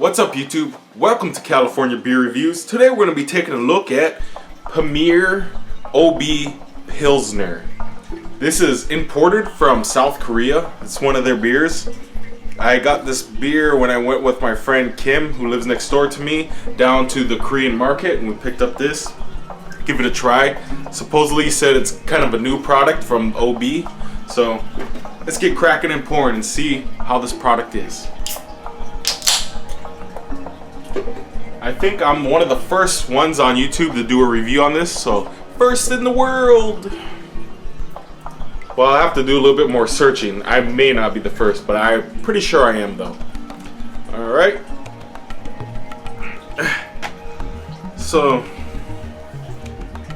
What's up, YouTube? Welcome to California Beer Reviews. Today we're going to be taking a look at Pilsner OB Pilsner. This is imported from South Korea. It's one of their beers. I got this beer when I went with my friend Kim, who lives next door to me, down to the Korean market, and we picked up this. Give it a try. Supposedly he said it's kind of a new product from OB. So let's get cracking and pouring and see how this product is. I think I'm one of the first ones on YouTube to do a review on this, so first in the world. Well, I have to do a little bit more searching. I may not be the first, but I'm pretty sure I am though. Alright. So,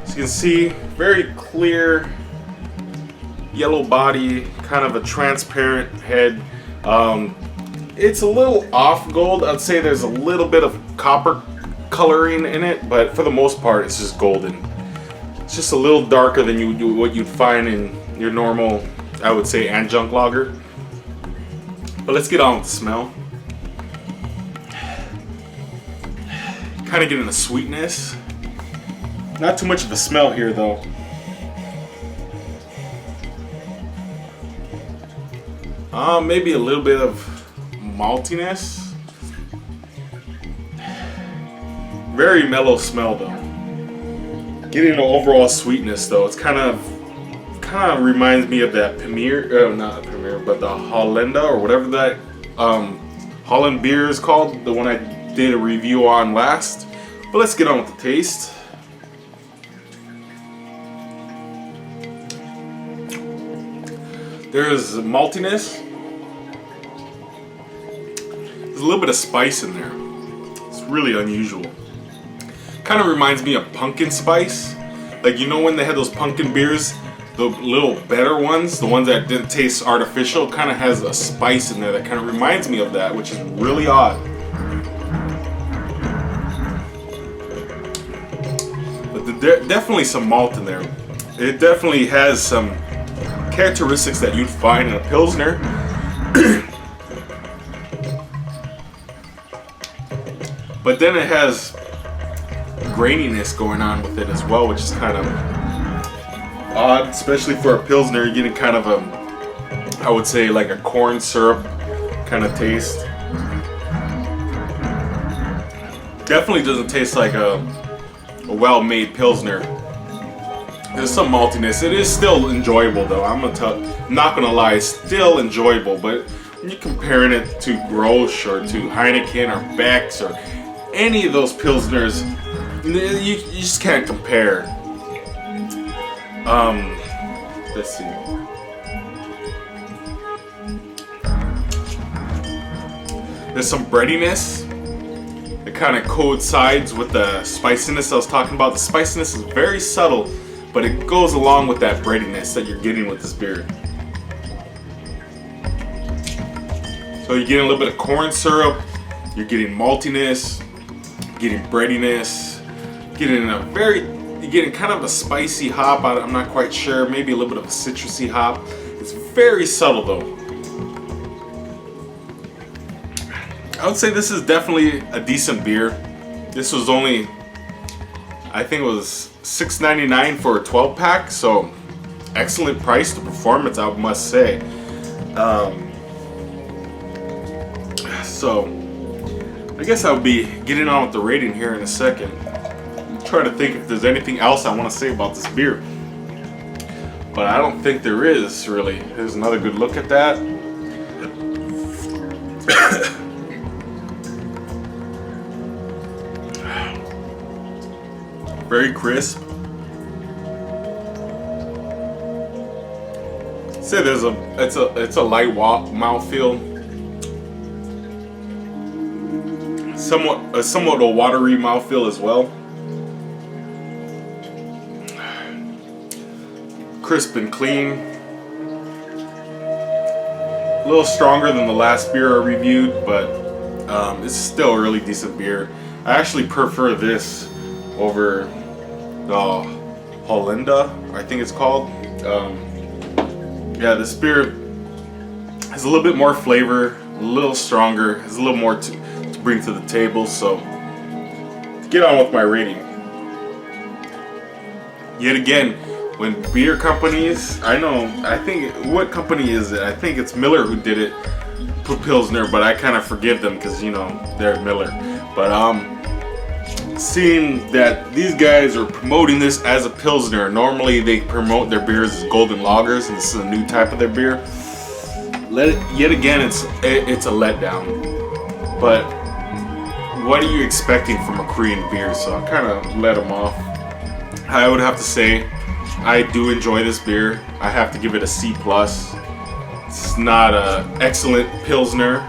as you can see, very clear yellow body, kind of a transparent head. It's a little off gold. I'd say there's a little bit of copper coloring in it, but for the most part it's just golden. It's just a little darker than what you'd find in your normal, I would say, adjunct lager. But let's get on with the smell. Kind of getting the sweetness. Not too much of a smell here though. Maybe a little bit of maltiness. Very mellow smell though. Getting an overall sweetness though. It's kind of reminds me of that not Premier, but the Hollanda or whatever that Holland beer is called. The one I did a review on last. But let's get on with the taste. There's maltiness. There's a little bit of spice in there. It's really unusual. Kind of reminds me of pumpkin spice. Like, you know when they had those pumpkin beers, the little better ones, the ones that didn't taste artificial, kind of has a spice in there that kind of reminds me of that, which is really odd. But there's definitely some malt in there. It definitely has some characteristics that you'd find in a Pilsner. But then it has graininess going on with it as well, which is kind of odd, especially for a Pilsner. You're getting kind of a, I would say, like a corn syrup kind of taste. Definitely doesn't taste like a well-made Pilsner. There's some maltiness. It is still enjoyable though. I'm not gonna lie, it's still enjoyable. But when you're comparing it to Grolsch or to Heineken or Beck's or any of those Pilsners, you just can't compare. Let's see. There's some breadiness. It kind of coincides with the spiciness I was talking about. The spiciness is very subtle, but it goes along with that breadiness that you're getting with this beer. So you're getting a little bit of corn syrup, you're getting maltiness, getting breadiness, you're getting kind of a spicy hop. I'm not quite sure, maybe a little bit of a citrusy hop. It's very subtle though. I would say this is definitely a decent beer. This was only, I think it was $6.99 for a 12 pack, so excellent price to performance, I must say. So I guess I'll be getting on with the rating here in a second. I'm trying to think if there's anything else I want to say about this beer, but I don't think there is really. Here's another good look at that. Very crisp. Say it's a light mouthfeel. Somewhat a watery mouthfeel as well. Crisp and clean. A little stronger than the last beer I reviewed, but it's still a really decent beer. I actually prefer this over the Hollanda, I think it's called. Yeah, this beer has a little bit more flavor, a little stronger, has a little more to to bring to the table. So, to get on with my rating. Yet again, when beer companies, I think, what company is it? I think it's Miller who did it, put Pilsner, but I kind of forgive them because, you know, they're Miller. But seeing that these guys are promoting this as a Pilsner, normally they promote their beers as golden lagers, and this is a new type of their beer. Yet again, it's a letdown. But what are you expecting from a Korean beer? So I kind of let them off. I would have to say, I do enjoy this beer. I have to give it a C+. It's not an excellent Pilsner.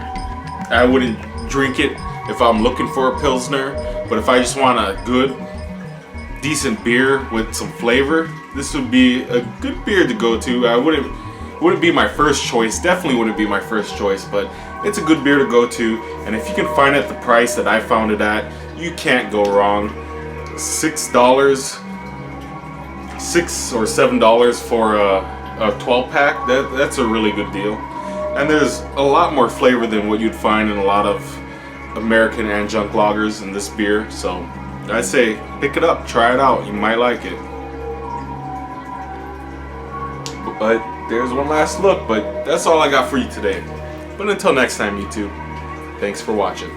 I wouldn't drink it if I'm looking for a Pilsner. But if I just want a good, decent beer with some flavor, this would be a good beer to go to. I wouldn't be my first choice. Definitely wouldn't be my first choice, but it's a good beer to go to. And if you can find it at the price that I found it at, you can't go wrong. $6 or $7 for a 12 pack. That's a really good deal. And there's a lot more flavor than what you'd find in a lot of American and junk lagers in this beer. So I say pick it up, try it out, you might like it. But there's one last look, but that's all I got for you today. But until next time, YouTube, thanks for watching.